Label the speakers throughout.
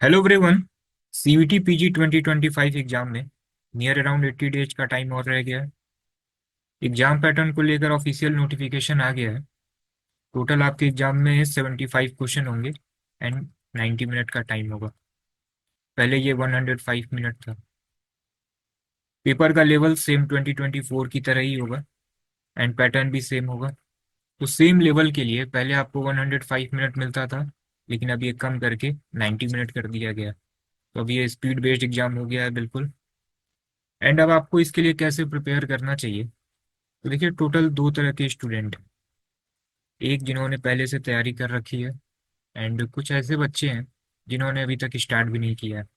Speaker 1: Hello everyone. CVT PG 2025 exam में near around 80 days का time और रह गया है। एग्जाम पैटर्न को लेकर ऑफिशियल नोटिफिकेशन आ गया है। टोटल आपके एग्जाम में 75 क्वेश्चन होंगे एंड 90 मिनट का टाइम होगा। पहले ये 105 मिनट था। पेपर का लेवल सेम 2024 की तरह ही होगा एंड पैटर्न भी सेम होगा। तो सेम लेवल के लिए पहले आपको 105 मिनट मिलता था, लेकिन अब ये कम करके 90 मिनट कर दिया गया। तो अब ये स्पीड बेस्ड एग्जाम हो गया है बिल्कुल। एंड अब आपको इसके लिए कैसे प्रिपेयर करना चाहिए, तो देखिए टोटल दो तरह के स्टूडेंट हैं। एक जिन्होंने पहले से तैयारी कर रखी है एंड कुछ ऐसे बच्चे हैं जिन्होंने अभी तक स्टार्ट भी नहीं किया है।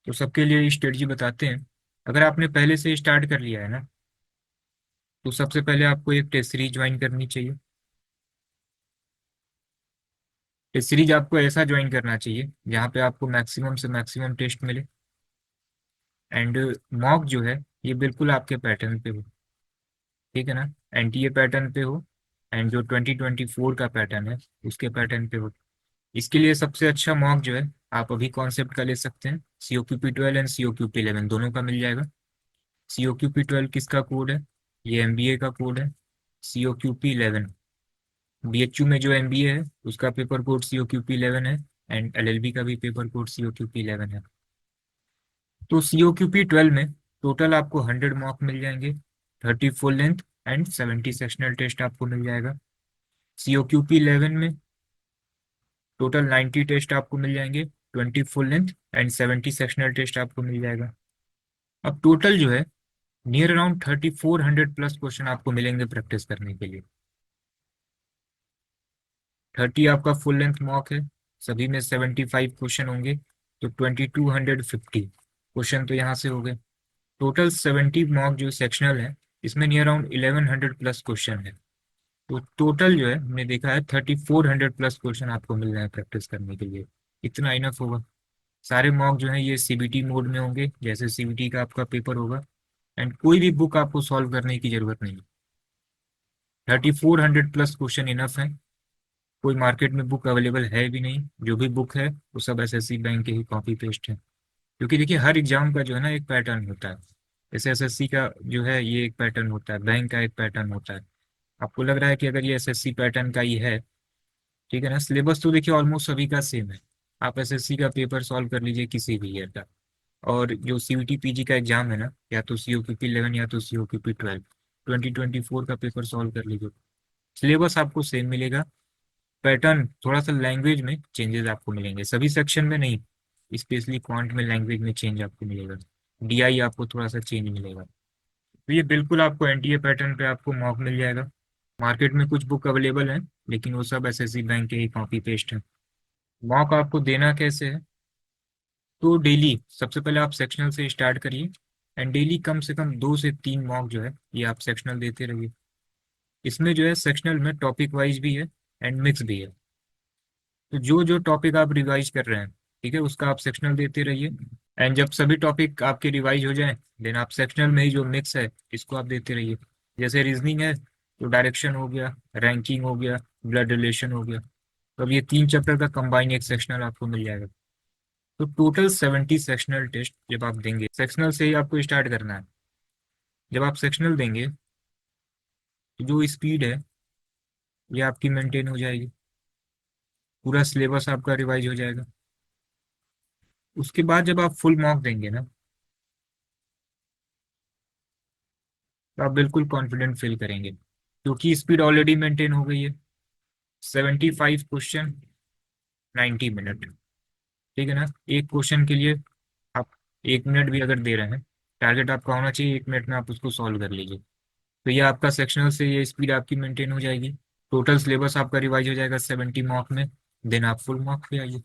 Speaker 1: तो सबके लिए स्ट्रेटजी बताते हैं। अगर आपने पहले से स्टार्ट कर लिया है ना, तो सबसे पहले आपको एक टेस्ट सीरीज ज्वाइन करनी चाहिए। टेस्ट सीरीज आपको ऐसा ज्वाइन करना चाहिए जहाँ पे आपको मैक्सिमम से मैक्सिमम टेस्ट मिले एंड मॉक जो है ये बिल्कुल आपके पैटर्न पे हो। ठीक है ना। एनटीए पैटर्न पे हो एंड जो 2024 का पैटर्न है उसके पैटर्न पे हो। इसके लिए सबसे अच्छा मॉक जो है आप अभी कॉन्सेप्ट का ले सकते हैं। COQP 12 एंड COQP 11 दोनों का मिल जाएगा। COQP 12 किसका कोड है? ये MBA का कोड है। COQP 11 BHU में जो MBA है उसका पेपर कोड COQP 11 है एंड LLB का भी पेपर कोड COQP 11 है। तो COQP 12 में टोटल आपको 100 मॉक मिल जाएंगे, 30 full length and 70 sectional test आपको मिल जाएगा। COQP 11 में टोटल 90 टेस्ट आपको मिल जाएंगे, 20 full length and 70 sectional test आपको मिल जाएगा। अब टोटल जो है नियर अराउंड 3400 प्लस क्वेश्चन आपको मिलेंगे प्रैक्टिस करने के लिए। 30 आपका फुल लेंथ मॉक है, सभी में 75 क्वेश्चन होंगे, तो 2250 क्वेश्चन तो यहाँ से हो गए। टोटल 70 मॉक जो सेक्शनल है, इसमें नियर अराउंड 1100 प्लस क्वेश्चन है। तो टोटल जो है हमने देखा है 3400 प्लस क्वेश्चन आपको मिल रहे हैं प्रैक्टिस करने के लिए। इतना इनफ होगा। सारे मॉक जो है ये CBT मोड में होंगे, जैसे CBT का आपका पेपर होगा एंड कोई भी बुक आपको सॉल्व करने की जरूरत नहीं। 3400 प्लस क्वेश्चन इनफ है। कोई मार्केट में बुक अवेलेबल है भी नहीं, जो भी बुक है वो सब SSC बैंक के ही कॉपी पेस्ट है। क्योंकि देखिए हर एग्जाम का जो है ना एक पैटर्न होता है। जैसे SSC का जो है ये एक पैटर्न होता है, बैंक का एक पैटर्न होता है। आपको लग रहा है कि अगर ये SSC पैटर्न का ही है, ठीक है ना, सिलेबस तो देखिए ऑलमोस्ट सभी का सेम है। आप SSC का पेपर सॉल्व कर लीजिए किसी भी ईयर का। और जो CVT PG का एग्जाम है ना, या तो COQP 11 या तो COQP 12, 2024 का पेपर सॉल्व कर लीजिए। सिलेबस आपको सेम मिलेगा। पैटर्न थोड़ा सा लैंग्वेज में चेंजेस आपको मिलेंगे, सभी सेक्शन में नहीं, स्पेशली क्वांट में लैंग्वेज में चेंज आपको मिलेगा। DI आपको थोड़ा सा चेंज मिलेगा। तो ये बिल्कुल आपको NTA पैटर्न पे आपको मॉक मिल जाएगा। मार्केट में कुछ बुक अवेलेबल है, लेकिन वो सब SSC बैंक के ही कॉपी पेस्ट है। मॉक आपको देना कैसे है? तो डेली सबसे पहले आप सेक्शनल से स्टार्ट करिए एंड डेली कम से कम 2 से 3 मॉक जो है ये आप सेक्शनल देते रहिए। इसमें जो है सेक्शनल में टॉपिक वाइज भी है एंड मिक्स भी है। तो जो जो टॉपिक आप रिवाइज कर रहे हैं, ठीक है, उसका आप सेक्शनल देते रहिए। एंड जब सभी टॉपिक आपके रिवाइज हो जाएं, देन आप सेक्शनल में ही जो मिक्स है इसको आप देते रहिए। जैसे रीजनिंग है तो डायरेक्शन हो गया, रैंकिंग हो गया, ब्लड रिलेशन हो गया। तो अब ये 3 चैप्टर का कंबाइन एक सेक्शनल आपको मिल जाएगा। तो टोटल 70 सेक्शनल टेस्ट जब आप देंगे, सेक्शनल से ही आपको स्टार्ट करना है। जब आप सेक्शनल देंगे तो जो स्पीड है ये आपकी मेंटेन हो जाएगी, पूरा सिलेबस आपका रिवाइज हो जाएगा। उसके बाद जब आप फुल मॉक देंगे ना, तो आप बिल्कुल कॉन्फिडेंट फील करेंगे, क्योंकि स्पीड ऑलरेडी मेंटेन हो गई है। 75 क्वेश्चन, 90 मिनट। ठीक है ना। एक क्वेश्चन के लिए आप 1 मिनट भी अगर दे रहे हैं, टारगेट आपका होना चाहिए 1 मिनट में आप उसको सॉल्व कर लीजिए। तो ये आपका सेक्शनल से ये स्पीड आपकी मेंटेन हो जाएगी। टोटल सिलेबस आपका रिवाइज हो जाएगा 70 मॉक में। देन आप फुल मॉक पे आइए,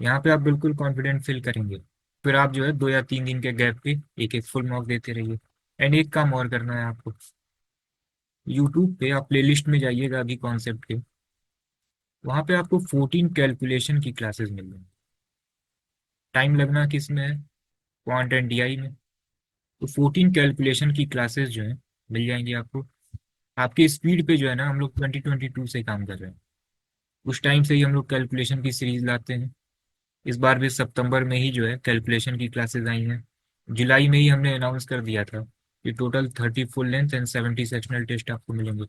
Speaker 1: यहाँ पे आप बिल्कुल कॉन्फिडेंट फील करेंगे। फिर आप जो है 2 या 3 दिन के गैप पे एक एक फुल मॉक देते रहिए। एंड एक काम और करना है आपको, यूट्यूब पे आप प्लेलिस्ट में जाइएगा अभी कॉन्सेप्ट के, वहाँ पे आपको 14 कैलकुलेशन की क्लासेस मिल जाएंगी। टाइम लगना किस में है? क्वांट एंड DI में। तो 14 कैलकुलेशन की क्लासेस जो है मिल जाएंगी आपको। आपकी स्पीड पे जो है ना, हम लोग 2022 से काम कर रहे हैं। उस टाइम से ही हम लोग कैलकुलेशन की सीरीज लाते हैं। इस बार भी सितंबर में ही जो है कैलकुलेशन की क्लासेस आई हैं। जुलाई में ही हमने अनाउंस कर दिया था कि total 30 full length and 70 sectional test आपको मिलेंगे।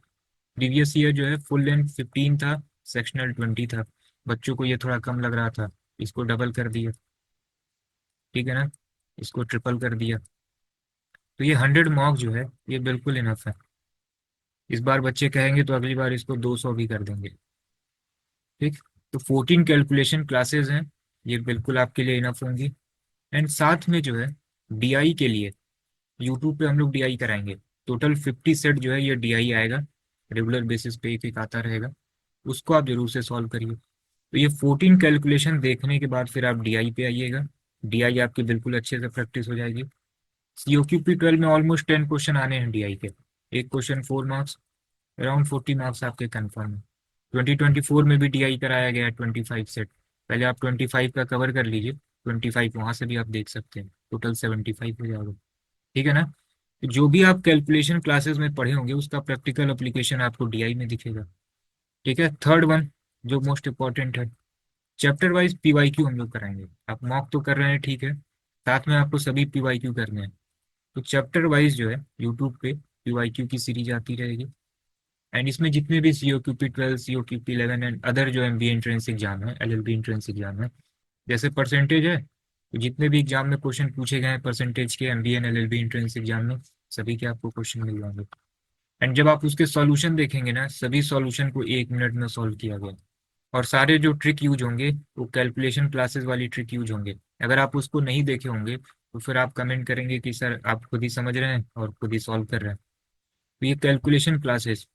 Speaker 1: प्रीवियस ईयर जो है फुल लेंथ 15 था, सेक्शनल 20 था। बच्चों को ये थोड़ा कम लग रहा था, इसको डबल कर दिया। ठीक है ना, इसको ट्रिपल कर दिया। तो ये 100 मॉक जो है ये बिल्कुल इनफ है। इस बार बच्चे कहेंगे तो अगली बार इसको 200 भी कर देंगे। ठीक। तो 14 कैलकुलेशन क्लासेस हैं, ये बिल्कुल आपके लिए इनफ होंगी। एंड साथ में जो है डीआई के लिए यूट्यूब पे हम लोग डीआई कराएंगे। टोटल 50 सेट जो है ये डीआई आएगा, रेगुलर बेसिस पे एक एक आता रहेगा। उसको आप जरूर से सॉल्व करिए। तो ये 14 कैलकुलेशन देखने के बाद फिर आप डीआई पे आइएगा। डीआई आपकी बिल्कुल अच्छे से प्रैक्टिस हो जाएगी। सीओक्यूपी 12 में ऑलमोस्ट 10 क्वेश्चन आने हैं डीआई के। एक क्वेश्चन 4 मार्क्स, अराउंड 40 मार्क्स आपके कन्फर्म है। 2024 में भी डीआई कराया गया है 25 सेट। पहले आप 25 का कवर कर लीजिए, 25 वहां से भी आप देख सकते हैं, टोटल 75 हो जाएगा। ठीक है ना। तो जो भी आप कैलकुलेशन क्लासेस में पढ़े होंगे उसका प्रैक्टिकल एप्लीकेशन आपको डीआई में दिखेगा। ठीक है। थर्ड वन जो मोस्ट इंपॉर्टेंट है, चैप्टर वाइज पीवाईक्यू हम लोग कराएंगे। आप मॉक तो कर रहे हैं, ठीक है, साथ में आपको सभी पीवाईक्यू करने हैं। तो चैप्टर वाइज जो है यूट्यूब पे पीवाईक्यू की सीरीज आती रहेगी। एंड इसमें जितने भी सीओक्यूपी 12, सीओक्यूपी 11 एंड अदर जो एमबीए एंट्रेंस एग्जाम है, एलएलबी एंट्रेंस एग्जाम है, जैसे परसेंटेज है, तो जितने भी एग्जाम में क्वेश्चन पूछे गए हैं परसेंटेज के MBA and LLB entrance exam में, सभी के आपको क्वेश्चन मिल जाएंगे। एंड जब आप उसके सॉल्यूशन देखेंगे ना, सभी सॉल्यूशन को 1 मिनट में सॉल्व किया गया। और सारे जो ट्रिक यूज होंगे वो कैलकुलेशन क्लासेस वाली ट्रिक यूज होंगे। अगर आप उसको नहीं देखे होंगे तो फिर आप कमेंट करेंगे कि सर आप खुद ही समझ रहे हैं और खुद ही सॉल्व कर रहे हैं। तो ये कैलकुलेशन क्लासेस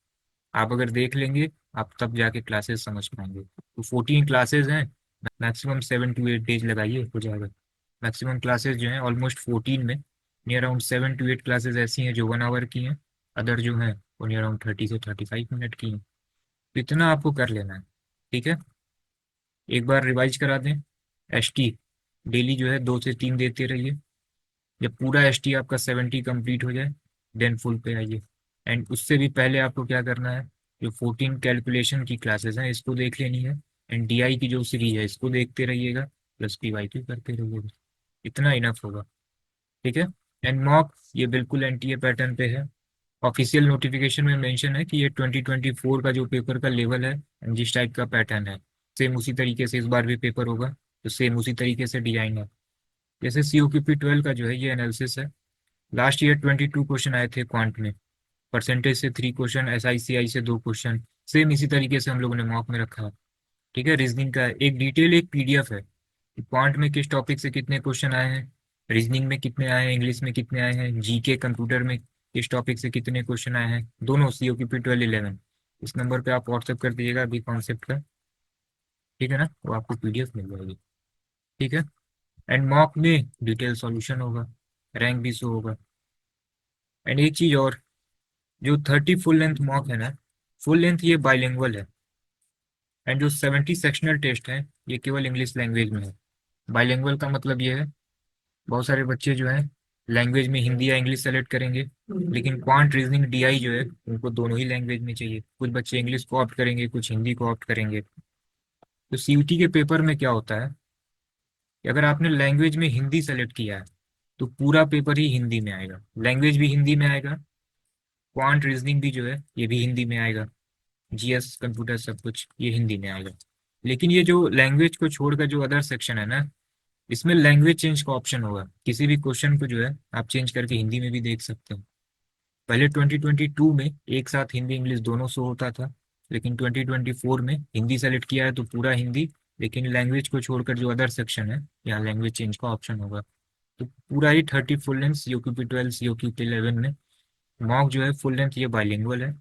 Speaker 1: आप अगर देख लेंगे, आप तब जाके क्लासेस समझ पाएंगे। तो 14 क्लासेस हैं, मैक्सिमम 7 to 8 डेज लगाइए हो जाएगा। मैक्सिमम क्लासेस जो हैं ऑलमोस्ट 14 में नियर अराउंड 7 to 8 क्लासेस ऐसी हैं जो 1 आवर की हैं। अदर जो हैं वो नियर अराउंड 30 से 35 मिनट की हैं। तो इतना आपको कर लेना है। ठीक है। एक बार रिवाइज करा दें। एसटी डेली जो है 2 से 3 देते रहिए। जब पूरा एसटी आपका 70 कंप्लीट हो जाए देन फुल पे आइए। एंड उससे भी पहले आपको क्या करना है, जो 14 कैलकुलेशन की क्लासेस हैं इसको देख लेनी है। एंड डीआई की जो सीरीज है इसको देखते रहिएगा, प्लस पीवाईक्यू करते रहिएगा। इतना इनफ होगा। ठीक है। एंड मॉक ये बिल्कुल एनटीए पैटर्न पे है। ऑफिशियल नोटिफिकेशन में मेंशन है कि ये 2024 का जो पेपर का लेवल है and जिस टाइप का पैटर्न है, सेम उसी तरीके से इस बार भी पेपर होगा। तो सेम उसी तरीके से डिजाइन है। जैसे सीओक्यूपी 12 का जो है ये एनालिसिस है। लास्ट ईयर 22 क्वेश्चन आए थे क्वांट में, परसेंटेज से 3 क्वेश्चन, एसआईसीआई से 2 क्वेश्चन। सेम इसी तरीके से हम लोगों ने मॉक में रखा है। ठीक है। रीजनिंग का एक डिटेल एक पीडीएफ है कि क्वांट में किस टॉपिक से कितने क्वेश्चन आए हैं, रीजनिंग में कितने आए हैं, इंग्लिश में कितने आए हैं, जीके कंप्यूटर में किस टॉपिक से कितने क्वेश्चन आए हैं, दोनों सीओक्यूपी 12 11। इस नंबर पे आप व्हाट्सएप कर दीजिएगा अभी कॉन्सेप्ट का। ठीक है ना, वो आपको पीडीएफ मिल जाएगी। ठीक है। एंड मॉक में डिटेल सॉल्यूशन होगा, रैंक भी शो होगा। एंड एक चीज और, जो 30 फुल लेंथ मॉक है ना, फुल लेंथ ये बाइलिंगुअल है। एंड जो 70 सेक्शनल टेस्ट है ये केवल इंग्लिश लैंग्वेज में है। बाइलिंगुअल का मतलब ये है, बहुत सारे बच्चे जो हैं लैंग्वेज में हिंदी या इंग्लिश सेलेक्ट करेंगे, लेकिन क्वांट रीजनिंग डीआई जो है उनको दोनों ही लैंग्वेज में चाहिए। कुछ बच्चे इंग्लिश को ऑप्ट करेंगे, कुछ हिंदी को ऑप्ट करेंगे। तो सीयूटी के पेपर में क्या होता है कि अगर आपने लैंग्वेज में हिंदी सेलेक्ट किया है तो पूरा पेपर ही हिंदी में आएगा, लैंग्वेज भी हिंदी में आएगा, क्वांट रीजनिंग भी जो है ये भी हिंदी में आएगा, जीएस कंप्यूटर सब कुछ ये हिंदी में आएगा। लेकिन ये जो लैंग्वेज को छोड़कर जो अदर सेक्शन है ना, इसमें लैंग्वेज चेंज का ऑप्शन होगा। किसी भी क्वेश्चन को जो है आप चेंज करके हिंदी में भी देख सकते हैं। पहले 2022 में एक साथ हिंदी इंग्लिश दोनों शो होता था, लेकिन 2024 में हिंदी सेलेक्ट किया है तो पूरा हिंदी, लेकिन लैंग्वेज को छोड़कर जो अदर सेक्शन है यहाँ लैंग्वेज चेंज का ऑप्शन होगा। तो पूरा ही 30 फुल लेंथ सीओक्यूपी 12 सीओक्यूपी 11 में मॉक जो है फुल लेंथ ये बाइलिंगुअल है।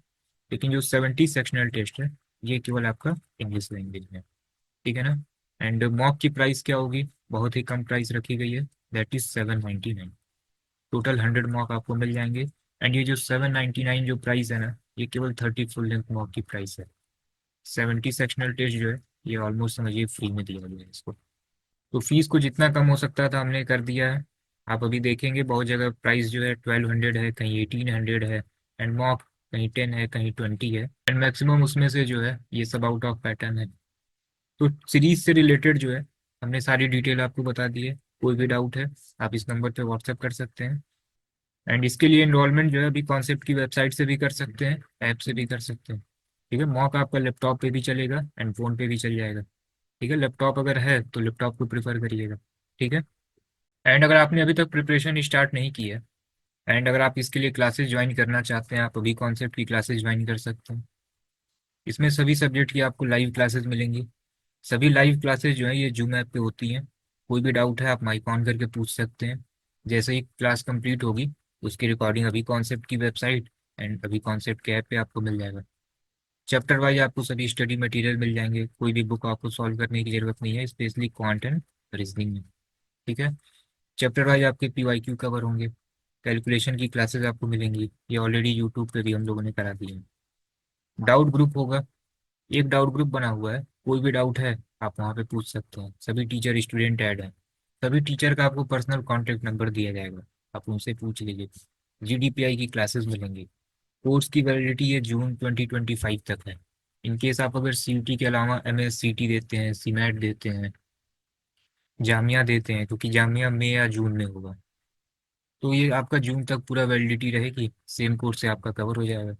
Speaker 1: लेकिन जो 70 सेक्शनल टेस्ट है ये केवल आपका इंग्लिश लैंग्वेज में। ठीक है ना। एंड मॉक की प्राइस क्या होगी, बहुत ही कम प्राइस रखी गई है, दैट इज 799। टोटल 100 मॉक आपको मिल जाएंगे। एंड ये जो 799 जो प्राइस है ना, ये केवल 30 फुल लेंथ मॉक की प्राइस है। 70 सेक्शनल टेस्ट जो है ये ऑलमोस्ट समझिए फ्री में दिया गया है इसको। तो फीस को जितना कम हो सकता था हमने कर दिया है। आप अभी देखेंगे बहुत जगह प्राइस जो है 1200 है, कहीं 1800 है। एंड मॉक कहीं 10 है, कहीं 20 है। एंड मैक्सिमम उसमें से जो है ये सब आउट ऑफ पैटर्न है। तो सीरीज से रिलेटेड जो है हमने सारी डिटेल आपको बता दी है। कोई भी डाउट है आप इस नंबर पे व्हाट्सएप कर सकते हैं। एंड इसके लिए एनरोलमेंट जो है अभी कॉन्सेप्ट की वेबसाइट से भी कर सकते हैं, ऐप से भी कर सकते हैं। ठीक है, मॉक आपका लैपटॉप पे भी चलेगा एंड फोन पे भी चल जाएगा। ठीक है, लैपटॉप अगर है तो लैपटॉप को प्रीफर करिएगा। ठीक है। एंड अगर आपने अभी तक प्रिपरेशन स्टार्ट नहीं की है एंड अगर आप इसके लिए क्लासेस ज्वाइन करना चाहते हैं, आप अभी कॉन्सेप्ट की क्लासेस ज्वाइन कर सकते हैं। इसमें सभी सब्जेक्ट की आपको लाइव क्लासेस मिलेंगी। सभी लाइव क्लासेस जो है ये जूम ऐप पे होती हैं। कोई भी डाउट है आप माइक ऑन करके पूछ सकते हैं। जैसे ही क्लास कंप्लीट होगी उसकी रिकॉर्डिंग अभी कॉन्सेप्ट की वेबसाइट एंड अभी कॉन्सेप्ट के ऐप पे आपको मिल जाएगा। चैप्टर वाइज आपको सभी स्टडी मटेरियल मिल जाएंगे, कोई भी बुक आपको सॉल्व करने की जरूरत नहीं है, स्पेशली क्वांट एंड रीजनिंग में। ठीक है। चैप्टर वाइज आपके PYQ कवर होंगे। कैलकुलेशन की क्लासेस आपको मिलेंगी, ये ऑलरेडी यूट्यूब पे भी हम लोगों ने करा दी है। डाउट ग्रुप होगा, एक डाउट ग्रुप बना हुआ है, कोई भी डाउट है आप वहाँ पे पूछ सकते हैं। सभी टीचर स्टूडेंट ऐड हैं। सभी टीचर का आपको पर्सनल कॉन्टैक्ट नंबर दिया जाएगा, आप उनसे पूछ लीजिए। GDPI की क्लासेस मिलेंगी। कोर्स की वैलिडिटी ये जून 2025 तक है। इन केस आप अगर CUT के अलावा MS CT देते हैं, CMAT देते हैं, जामिया देते हैं, क्योंकि जामिया मई या जून में होगा, तो ये आपका जून तक पूरा वैलिडिटी रहेगी, सेम कोर्स से आपका कवर हो जाएगा।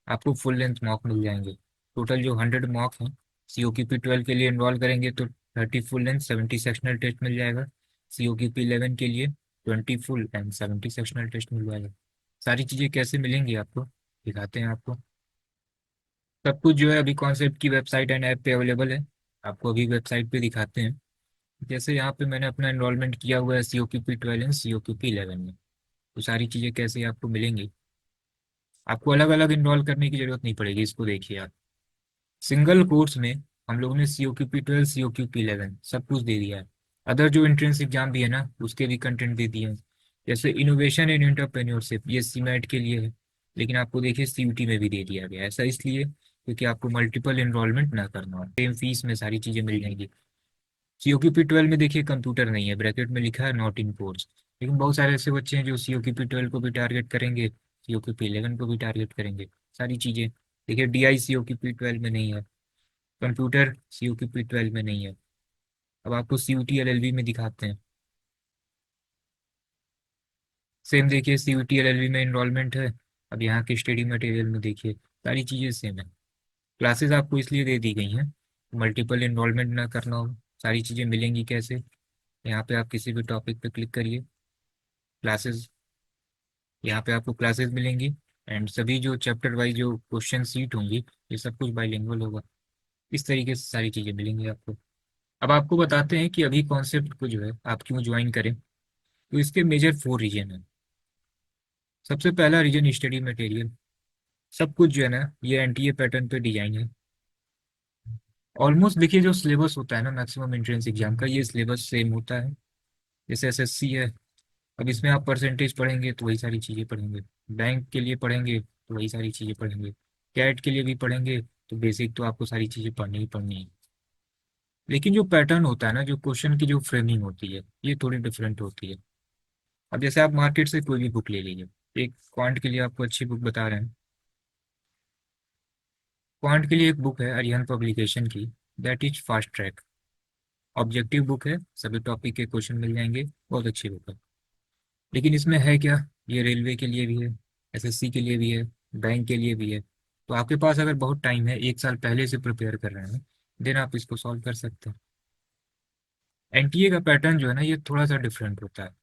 Speaker 1: आपको फुल लेंथ मॉक मिल जाएंगे। टोटल जो 100 मॉक हैं, COQP 12 के लिए इन्वॉल्व करेंगे तो 30 फुल लेंथ 70 सेक्शनल टेस्ट मिल जाएगा। COQP 11 के लिए 20 फुल एंड 70 सेक्शनल टेस्ट मिल जाएगा। सारी चीज़ें कैसे मिलेंगी आपको दिखाते हैं आपको। सब कुछ जो है अभी कॉन्सेप्ट की वेबसाइट एंड ऐप पे अवेलेबल है। आपको अभी वेबसाइट पे दिखाते हैं। जैसे यहाँ पे मैंने अपना एनरोलमेंट किया हुआ है COQP 12 एंड COQP 11 में, तो सारी चीज़ें कैसे आपको मिलेंगी। आपको अलग अलग इनरोल करने की जरूरत नहीं पड़ेगी, इसको देखिए आप। सिंगल कोर्स में हम लोगों ने COQP 12 COQP 11 सब कुछ दे दिया है। अदर जो एंट्रेंस एग्जाम भी है ना उसके भी कंटेंट दे दिए हैं। जैसे इनोवेशन एंड एंटरप्रेन्योरशिप ये CMAT के लिए है, लेकिन आपको देखिए CUT में भी दे दिया गया है। ऐसा इसलिए क्योंकि आपको मल्टीपल इनरोलमेंट ना करना हो, सेम फीस में सारी चीज़ें मिल जाएंगी। COQP 12 में देखिए कंप्यूटर नहीं है, ब्रैकेट में लिखा है नॉट इन कोर्स। लेकिन बहुत सारे ऐसे बच्चे हैं जो COQP 12 को भी टारगेट करेंगे, COQP 11 को भी टारगेट करेंगे। सारी चीज़ें देखिए, DI COQP 12 में नहीं है, कंप्यूटर COQP 12 में नहीं है। अब आपको CUT LLB में दिखाते हैं। सेम देखिए, CUT LLB में इन्रोलमेंट है। अब यहाँ के स्टडी मटेरियल में देखिए सारी चीज़ें सेम है। क्लासेस आपको इसलिए दे दी गई हैं मल्टीपल इन्रोलमेंट ना करना हो। सारी चीज़ें मिलेंगी कैसे, यहाँ पे आप किसी भी टॉपिक पे क्लिक करिए, क्लासेस, यहाँ पे आपको क्लासेस मिलेंगी एंड सभी जो चैप्टर वाइज जो क्वेश्चन सीट होंगी ये सब कुछ बाइलिंगुअल होगा। इस तरीके से सारी चीज़ें मिलेंगी आपको। अब आपको बताते हैं कि अभी कॉन्सेप्ट को जो है आप क्यों ज्वाइन करें। तो इसके मेजर 4 रीजन है। सबसे पहला रीजन स्टडी मटेरियल। सब कुछ जो है ना ये NTA पैटर्न पे डिजाइन है। ऑलमोस्ट देखिए जो सिलेबस होता है ना मैक्सिमम एंट्रेंस एग्जाम का, ये सिलेबस सेम होता है। जैसे SSC है, अब इसमें आप परसेंटेज पढ़ेंगे तो वही सारी चीज़ें पढ़ेंगे। बैंक के लिए पढ़ेंगे तो वही सारी चीज़ें पढ़ेंगे। कैट के लिए भी पढ़ेंगे तो बेसिक तो आपको सारी चीज़ें पढ़नी ही पढ़नी है। लेकिन जो पैटर्न होता है ना, जो क्वेश्चन की जो फ्रेमिंग होती है ये थोड़ी डिफरेंट होती है। अब जैसे आप मार्केट से कोई भी बुक ले लीजिए, एक क्वांट के लिए आपको अच्छी बुक बता रहे हैं। क्वांट के लिए एक बुक है अरिहंत पब्लिकेशन की, that is fast track. Objective book है, सभी टॉपिक के क्वेश्चन मिल जाएंगे, बहुत अच्छी बुक है। लेकिन इसमें है क्या, ये रेलवे के लिए भी है, SSC के लिए भी है, बैंक के लिए भी है। तो आपके पास अगर बहुत टाइम है, 1 साल पहले से प्रिपेयर कर रहे हैं, देन आप इसको सॉल्व कर सकते हैं। NTA का पैटर्न जो है ना ये थोड़ा सा डिफरेंट होता है।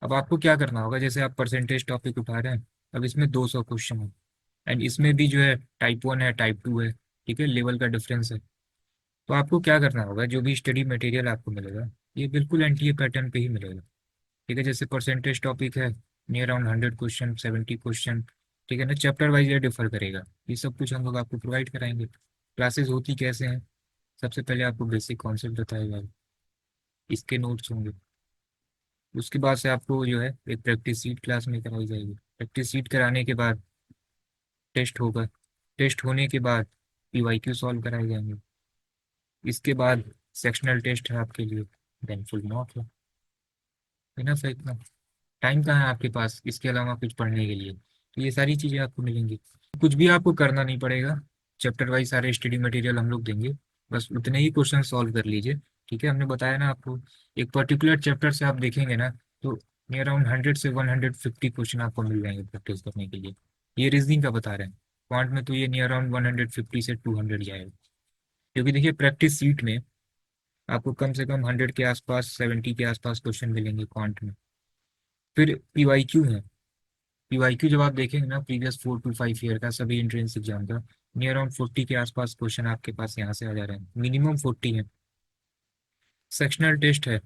Speaker 1: अब आपको क्या करना होगा, जैसे आप परसेंटेज टॉपिक उठा रहे हैं, अब इसमें 200 क्वेश्चन है एंड इसमें भी जो है टाइप 1 है, टाइप 2 है। ठीक है, लेवल का डिफरेंस है। तो आपको क्या करना होगा, जो भी स्टडी मटेरियल आपको मिलेगा ये बिल्कुल NTA पैटर्न पे ही मिलेगा। ठीक है, जैसे परसेंटेज टॉपिक है, नियर अराउंड 100 क्वेश्चन, 70 क्वेश्चन। ठीक है ना, चैप्टर वाइज ये डिफर करेगा। ये सब कुछ हम लोग आपको प्रोवाइड कराएंगे। क्लासेस होती कैसे हैं, सबसे पहले आपको बेसिक कॉन्सेप्ट बताया जाएगा, इसके नोट्स होंगे। उसके बाद से आपको जो है एक प्रैक्टिस सीट क्लास में कराई जाएगी। प्रैक्टिस सीट कराने के बाद टेस्ट होगा। टेस्ट होने के बाद PYQ सॉल्व कराए जाएंगे। इसके बाद सेक्शनल टेस्ट है आपके लिए, देन फुल मॉक है ना। फिर इतना टाइम कहाँ है आपके पास इसके अलावा कुछ पढ़ने के लिए, तो ये सारी चीज़ें आपको मिलेंगी। कुछ भी आपको करना नहीं पड़ेगा, चैप्टर वाइज सारे स्टडी मटेरियल हम लोग देंगे, बस उतने ही क्वेश्चन सॉल्व कर लीजिए। ठीक है, हमने बताया ना आपको, एक पर्टिकुलर चैप्टर से आप देखेंगे ना तो नियर अराउंड 100 से 150 क्वेश्चन आपको मिल जाएंगे प्रैक्टिस करने के लिए। ये रीजनिंग का बता रहे हैं, क्वांट में तो ये नियर अराउंड 150 से 200 जाएगा। क्योंकि देखिए प्रैक्टिस सीट में आपको कम से कम 100 के आसपास, 70 के आसपास क्वेश्चन मिलेंगे क्वांट में। फिर पीवाईक्यू है। पीवाईक्यू जब आप देखेंगे ना प्रीवियस 4 to 5 ईयर का सभी एंट्रेंस एग्जाम का, नियर अराउंड 40 के आसपास क्वेश्चन आपके पास यहाँ से आ जा रहे हैं, मिनिमम 40 है। सेक्शनल टेस्ट है,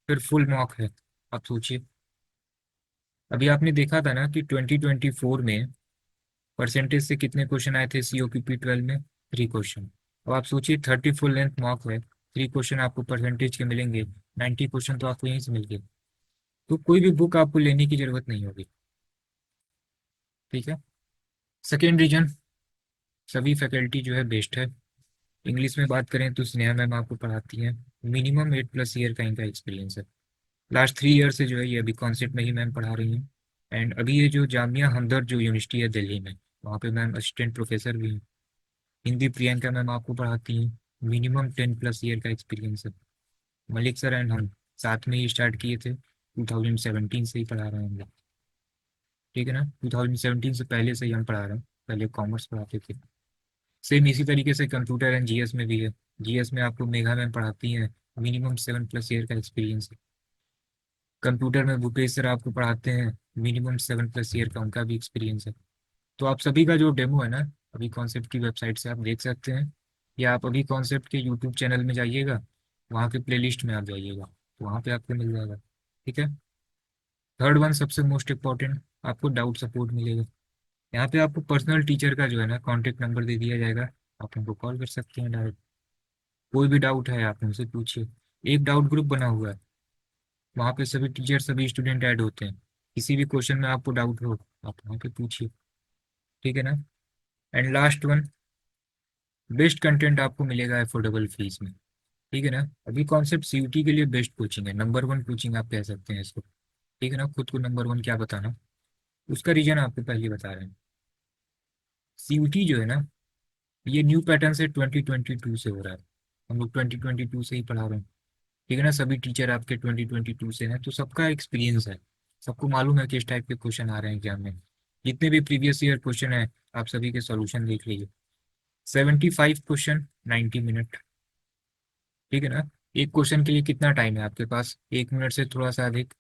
Speaker 1: फिर फुल मॉक है। आप सोचिए, अभी आपने देखा था ना कि 2024 में परसेंटेज से कितने क्वेश्चन आए थे COPP 12 में, 3 क्वेश्चन। अब आप सोचिए 30 फुल लेंथ मॉक है, 3 क्वेश्चन आपको परसेंटेज के मिलेंगे, 90 क्वेश्चन तो आपको यहीं से मिल गए। तो कोई भी बुक आपको लेने की जरूरत नहीं होगी। ठीक है। सेकेंड रीजन, सभी फैकल्टी जो है बेस्ट है। इंग्लिश में बात करें तो स्नेहा मैम आपको पढ़ाती हैं, मिनिमम 8+ ईयर का इनका एक्सपीरियंस है। लास्ट 3 ईयर से जो है ये अभी कॉन्सेप्ट में ही मैम पढ़ा रही हैं। एंड अभी ये जो जामिया हमदर्द जो यूनिवर्सिटी है दिल्ली में, वहाँ पे मैम असिस्टेंट प्रोफेसर भी हैं। हिंदी प्रियंका मैम आपको पढ़ाती हैं, मिनिमम 10+ ईयर का एक्सपीरियंस है। मलिक सर एंड हम साथ में ही स्टार्ट किए थे, 2017 से ही पढ़ा रहे हैं हम लोग। ठीक है ना, 2017 से पहले से ही हम पढ़ा रहे हैं, पहले कॉमर्स पढ़ाते थे। सेम इसी तरीके से कंप्यूटर एंड GS में भी है। GS में आपको मेघा मैम पढ़ाती हैं, मिनिमम 7+ ईयर का एक्सपीरियंस है। कंप्यूटर में भूपेश सर आपको पढ़ाते हैं, मिनिमम 7+ ईयर का उनका भी एक्सपीरियंस है। तो आप सभी का जो डेमो है ना, अभी कॉन्सेप्ट की वेबसाइट से आप देख सकते हैं, या आप अभी कॉन्सेप्ट के यूट्यूब चैनल में जाइएगा, वहाँ के प्लेलिस्ट में आप जाइएगा, तो वहाँ पे आपको मिल जाएगा। ठीक है। थर्ड वन सबसे मोस्ट इम्पॉर्टेंट, आपको डाउट सपोर्ट मिलेगा। यहाँ पे आपको पर्सनल टीचर का जो है ना कॉन्टेक्ट नंबर दे दिया जाएगा, आप उनको कॉल कर सकते हैं डायरेक्ट। कोई भी डाउट है आप उनसे पूछिए। एक डाउट ग्रुप बना हुआ है, वहाँ पे सभी टीचर सभी स्टूडेंट ऐड होते हैं। किसी भी क्वेश्चन में आपको डाउट हो आप वहाँ पे पूछिए। ठीक है ना। And last one, best content आपको मिलेगा अफोर्डेबल फीस में। ठीक है ना। अभी कॉन्सेप्ट CUT के लिए बेस्ट कोचिंग है, नंबर वन कोचिंग आप कह सकते हैं इसको। ठीक है ना, खुद को नंबर वन क्या बताना, उसका रीजन आपको पहले बता रहे हैं। CUT जो है ना, ये न्यू पैटर्न से 2022 से हो रहा है, हम लोग 2022 से ही पढ़ा रहे हैं। ठीक है ना, सभी टीचर आपके 2022 से हैं, तो सबका एक्सपीरियंस है, सबको मालूम है किस टाइप के क्वेश्चन आ रहे हैं एग्जाम में। जितने भी प्रीवियस ईयर क्वेश्चन है आप सभी के सॉल्यूशन देख लीजिए। 75 क्वेश्चन, 90 मिनट। ठीक है ना। एक क्वेश्चन के लिए कितना टाइम है आपके पास, 1 मिनट से थोड़ा सा अधिक।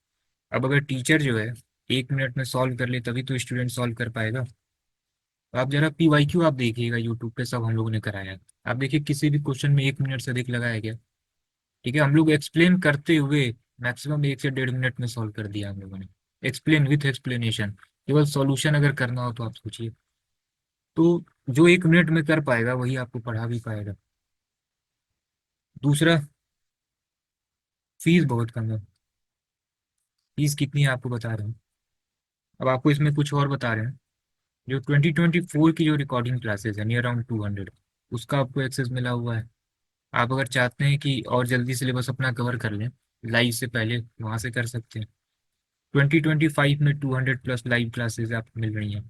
Speaker 1: अब अगर टीचर जो है 1 मिनट में सॉल्व कर ले तभी तो स्टूडेंट सॉल्व कर पाएगा। तो आप जरा PYQ आप देखिएगा यूट्यूब पे, सब हम लोगों ने कराया है। आप देखिए किसी भी क्वेश्चन में 1 मिनट से अधिक लगाया गया। ठीक है, हम लोग एक्सप्लेन करते हुए मैक्सिमम 1 से 1.5 मिनट में सॉल्व कर दिया हम लोगों ने, एक्सप्लेन विथ एक्सप्लेनेशन। केवल सॉल्यूशन अगर करना हो तो आप सोचिए। तो जो 1 मिनट में कर पाएगा वही आपको पढ़ा भी पाएगा। दूसरा, फीस बहुत कम है। फीस कितनी है आपको बता रहे हैं, अब आपको इसमें कुछ और बता रहे हैं। जो 2024 की जो रिकॉर्डिंग क्लासेस है नियर अराउंड 200, उसका आपको एक्सेस मिला हुआ है। आप अगर चाहते हैं कि और जल्दी सिलेबस अपना कवर कर लें लाइव से पहले, वहाँ से कर सकते हैं। 2025 में 200+ लाइव क्लासेस आपको मिल रही हैं,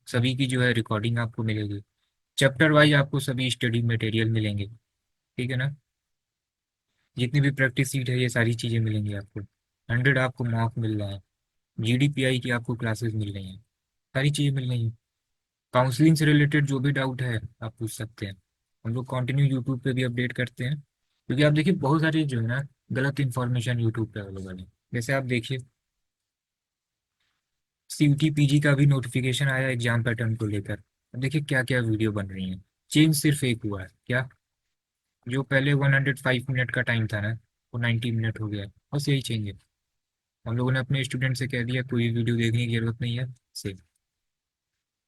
Speaker 1: सभी की जो है रिकॉर्डिंग आपको मिलेगी। चैप्टर वाइज आपको सभी स्टडी मटेरियल मिलेंगे। ठीक है ना। जितनी भी प्रैक्टिस सीट है ये सारी चीज़ें मिलेंगी आपको। 100 आपको मॉक मिल रहा है, GDPI की आपको क्लासेस मिल रही हैं, सारी चीज़ें मिल रही हैं। काउंसलिंग से रिलेटेड जो भी डाउट है आप पूछ सकते हैं। हम लोग कंटिन्यू यूट्यूब पे भी अपडेट करते हैं, क्योंकि आप देखिए बहुत सारी जो है ना गलत इन्फॉर्मेशन यूट्यूब पे अवेलेबल है। जैसे आप देखिए CUT PG का भी नोटिफिकेशन आया एग्जाम पैटर्न को लेकर, अब देखिए क्या क्या वीडियो बन रही है। चेंज सिर्फ एक हुआ है क्या, जो पहले 105 मिनट का टाइम था ना, वो 90 मिनट हो गया है, बस यही चेंज है। हम लोगों ने अपने स्टूडेंट से कह दिया कोई वीडियो देखने की जरूरत नहीं है, सेफ।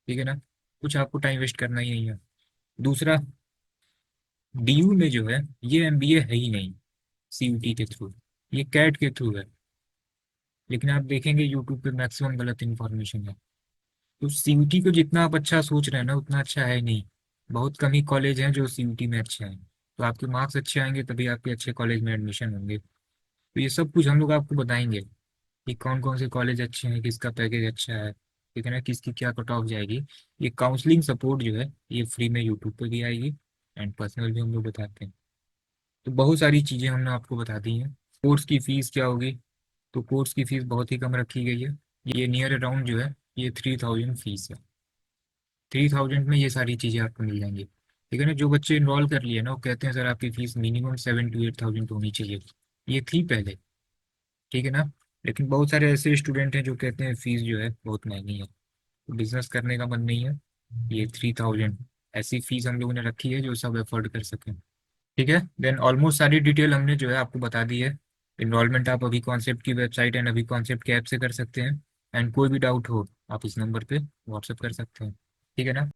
Speaker 1: ठीक है ना, कुछ आपको टाइम वेस्ट करना ही नहीं है। दूसरा, DU में जो है ये MBA है ही नहीं, CUT के थ्रू, ये कैट के थ्रू है। लेकिन आप देखेंगे यूट्यूब पे मैक्सिमम गलत इन्फॉर्मेशन है। तो CUT को जितना आप अच्छा सोच रहे हैं ना उतना अच्छा है नहीं। बहुत कम ही कॉलेज हैं जो CUT में अच्छे हैं। तो आपके मार्क्स अच्छे आएंगे तभी आपके अच्छे कॉलेज में एडमिशन होंगे। तो ये सब कुछ हम लोग आपको बताएंगे कि कौन कौन से कॉलेज अच्छे हैं, किसका पैकेज अच्छा है। ठीक है ना, किसकी क्या कट ऑफ जाएगी। ये काउंसलिंग सपोर्ट जो है ये फ्री में यूट्यूब पे भी आएगी, एंड पर्सनल भी हम लोग बताते हैं। तो बहुत सारी चीज़ें हमने आपको बता दी हैं। कोर्स की फ़ीस क्या होगी? तो कोर्स की फ़ीस बहुत ही कम रखी गई है। ये नियर अराउंड जो है ये 3000 फीस है। 3000 में ये सारी चीज़ें आपको मिल जाएंगी। ठीक है ना। जो बच्चे इनरोल कर लिए ना वो कहते हैं सर आपकी फ़ीस मिनिमम 7 to 8 थाउजेंड होनी चाहिए। ये थी पहले। ठीक है ना। लेकिन बहुत सारे ऐसे स्टूडेंट हैं जो कहते हैं फ़ीस जो है बहुत महंगी है, तो बिजनेस करने का मन नहीं है। ये 3000 ऐसी फीस हम लोगों ने रखी है जो सब अफोर्ड कर सकें। ठीक है। देन ऑलमोस्ट सारी डिटेल हमने जो है आपको बता दी है। इनरोलमेंट आप अभी कॉन्सेप्ट की वेबसाइट एंड अभी कॉन्सेप्ट के ऐप से कर सकते हैं। एंड कोई भी डाउट हो आप इस नंबर पे व्हाट्सअप कर सकते हैं। ठीक है ना।